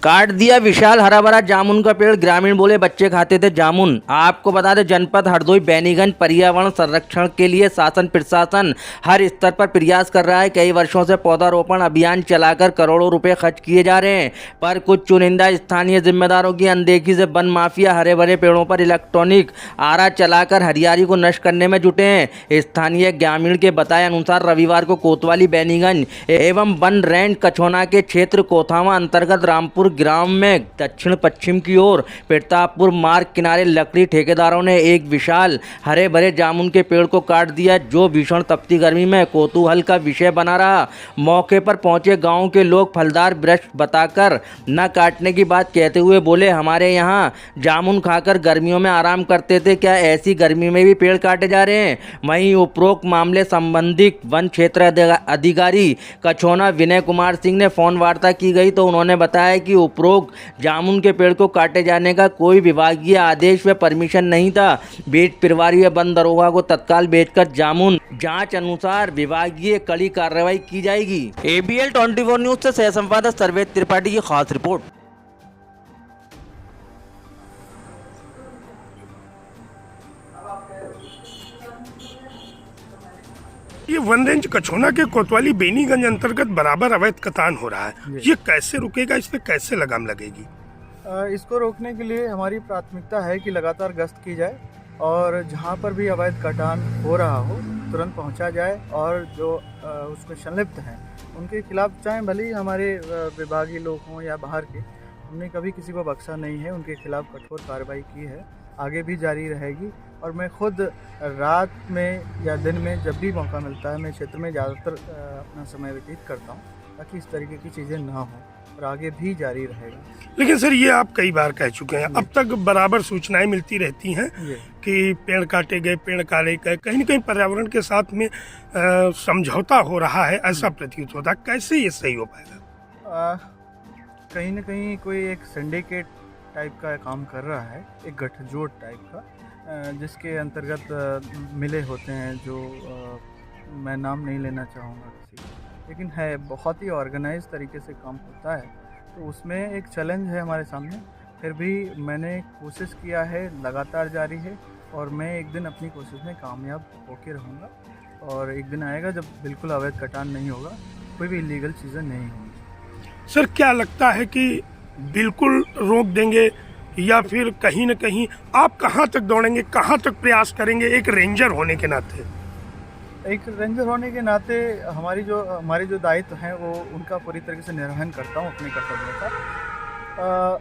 काट दिया विशाल हरा भरा जामुन का पेड़, ग्रामीण बोले बच्चे खाते थे जामुन। आपको बता दें जनपद हरदोई बैनीगंज पर्यावरण संरक्षण के लिए शासन प्रशासन हर स्तर पर प्रयास कर रहा है। कई वर्षों से पौधारोपण अभियान चलाकर करोड़ों रुपए खर्च किए जा रहे हैं, पर कुछ चुनिंदा स्थानीय जिम्मेदारों की अनदेखी से वन माफिया हरे भरे पेड़ों पर इलेक्ट्रॉनिक आरा चलाकर हरियाली को नष्ट करने में जुटे हैं। स्थानीय ग्रामीण के बताए अनुसार रविवार को कोतवाली बैनीगंज एवं वन रेंज कछोना के क्षेत्र कोथावा अंतर्गत रामपुर ग्राम में दक्षिण पश्चिम की ओर प्रतापपुर मार्ग किनारे लकड़ी ठेकेदारों ने एक विशाल हरे भरे जामुन के पेड़ को काट दिया, जो भीषण तपती गर्मी में कौतूहल का विषय बना रहा। मौके पर पहुंचे गांव के लोग फलदार वृक्ष बताकर न काटने की बात कहते हुए बोले, हमारे यहाँ जामुन खाकर गर्मियों में आराम करते थे, क्या ऐसी गर्मी में भी पेड़ काटे जा रहे हैं। वहीं उपरोक्त मामले संबंधित वन क्षेत्र अधिकारी कछोना विनय कुमार सिंह ने फोन वार्ता की गई तो उन्होंने बताया कि उपरोक्त जामुन के पेड़ को काटे जाने का कोई विभागीय आदेश व परमिशन नहीं था। बीट प्रभारी व वन दरोगा को तत्काल भेजकर जामुन जांच अनुसार विभागीय कड़ी कार्रवाई की जाएगी। ABL 24 न्यूज से सह संवादक सर्वेश त्रिपाठी की खास रिपोर्ट। ये वन रेंज कछोना के कोतवाली बेनीगंज अंतर्गत बराबर अवैध कटान हो रहा है, ये कैसे रुकेगा, इस पे कैसे लगाम लगेगी? इसको रोकने के लिए हमारी प्राथमिकता है कि लगातार गश्त की जाए और जहाँ पर भी अवैध कटान हो रहा हो तुरंत पहुँचा जाए और जो उसमें संलिप्त हैं उनके खिलाफ, चाहे भले ही हमारे विभागीय लोग हों या बाहर के, हमने कभी किसी को बख्शा नहीं है। उनके खिलाफ कठोर कार्रवाई की है, आगे भी जारी रहेगी। और मैं खुद रात में या दिन में जब भी मौका मिलता है मैं क्षेत्र में ज़्यादातर अपना समय व्यतीत करता हूँ ताकि इस तरीके की चीज़ें ना हों और आगे भी जारी रहेगा। लेकिन सर ये आप कई बार कह चुके हैं, अब तक बराबर सूचनाएं मिलती रहती हैं कि पेड़ काटे गए, पेड़ काटे गए, कहीं न कहीं पर्यावरण के साथ में समझौता हो रहा है, ऐसा प्रतीत होता है। कैसे ये सही हो पाएगा? कहीं न कहीं कोई एक सिंडिकेट टाइप का काम कर रहा है, एक गठजोड़ टाइप का, जिसके अंतर्गत मिले होते हैं जो मैं नाम नहीं लेना चाहूँगा किसी, लेकिन है बहुत ही ऑर्गेनाइज तरीके से काम होता है। तो उसमें एक चैलेंज है हमारे सामने, फिर भी मैंने कोशिश किया है, लगातार जारी है और मैं एक दिन अपनी कोशिश में कामयाब होके रहूँगा और एक दिन आएगा जब बिल्कुल अवैध कटान नहीं होगा, कोई भी इलीगल चीज़ें नहीं होंगी। सर क्या लगता है कि बिल्कुल रोक देंगे या फिर कहीं न कहीं आप कहाँ तक दौड़ेंगे, कहाँ तक प्रयास करेंगे एक रेंजर होने के नाते? एक रेंजर होने के नाते हमारे जो दायित्व हैं वो उनका पूरी तरीके से निर्वहन करता हूँ अपने कर्तव्यों का।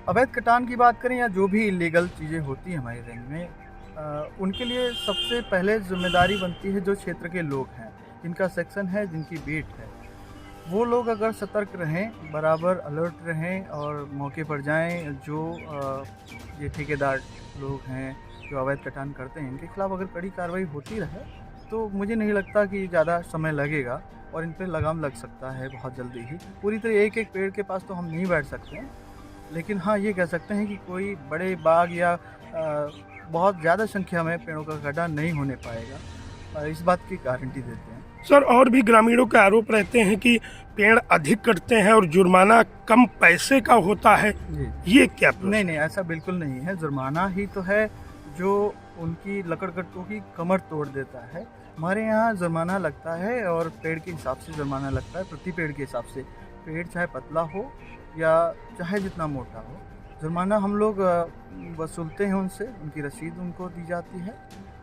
अवैध कटान की बात करें या जो भी इलीगल चीज़ें होती हैं हमारी रेंज में, उनके लिए सबसे पहले जिम्मेदारी बनती है जो क्षेत्र के लोग हैं, जिनका सेक्शन है, जिनकी बीट है। वो लोग अगर सतर्क रहें, बराबर अलर्ट रहें और मौके पर जाएं, जो ये ठेकेदार लोग हैं जो अवैध कटान करते हैं, इनके खिलाफ अगर कड़ी कार्रवाई होती रहे तो मुझे नहीं लगता कि ज़्यादा समय लगेगा और इन पर लगाम लग सकता है बहुत जल्दी ही। पूरी तरह एक एक पेड़ के पास तो हम नहीं बैठ सकते हैं, लेकिन हाँ ये कह सकते हैं कि कोई बड़े बाग या बहुत ज़्यादा संख्या में पेड़ों का कटान नहीं होने पाएगा, इस बात की गारंटी देते हैं। सर और भी ग्रामीणों के आरोप रहते हैं कि पेड़ अधिक कटते हैं और जुर्माना कम पैसे का होता है, ये क्या? नहीं, ऐसा बिल्कुल नहीं है। जुर्माना ही तो है जो उनकी लकड़कट्टों की कमर तोड़ देता है। हमारे यहाँ जुर्माना लगता है और पेड़ के हिसाब से जुर्माना लगता है, प्रति पेड़ के हिसाब से। पेड़ चाहे पतला हो या चाहे जितना मोटा हो, जुर्माना हम लोग वसूलते हैं उनसे, उनकी रसीद उनको दी जाती है।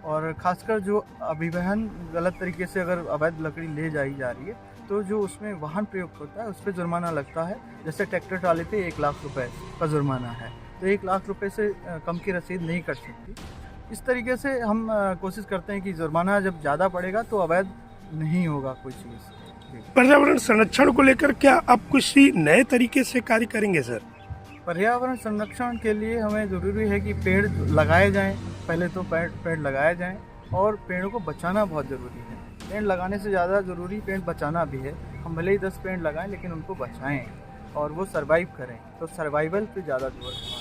और ख़ासकर जो अभिवहन गलत तरीके से अगर अवैध लकड़ी ले जाई जा रही है तो जो उसमें वाहन प्रयुक्त होता है उस पर जुर्माना लगता है। जैसे ट्रैक्टर ट्राली पे 1 लाख रुपए का जुर्माना है, तो 1 लाख रुपए से कम की रसीद नहीं कट सकती। इस तरीके से हम कोशिश करते हैं कि जुर्माना जब ज़्यादा पड़ेगा तो अवैध नहीं होगा कोई चीज़। पर्यावरण संरक्षण को लेकर क्या आप किसी नए तरीके से कार्य करेंगे सर? पर्यावरण संरक्षण के लिए हमें ज़रूरी है कि पेड़ लगाए जाएं, पहले तो पेड़ लगाए जाएं और पेड़ों को बचाना बहुत ज़रूरी है। पेड़ लगाने से ज़्यादा ज़रूरी पेड़ बचाना भी है। हम भले ही 10 पेड़ लगाएं लेकिन उनको बचाएं और वो सर्वाइव करें, तो सर्वाइवल पे ज़्यादा जोर है।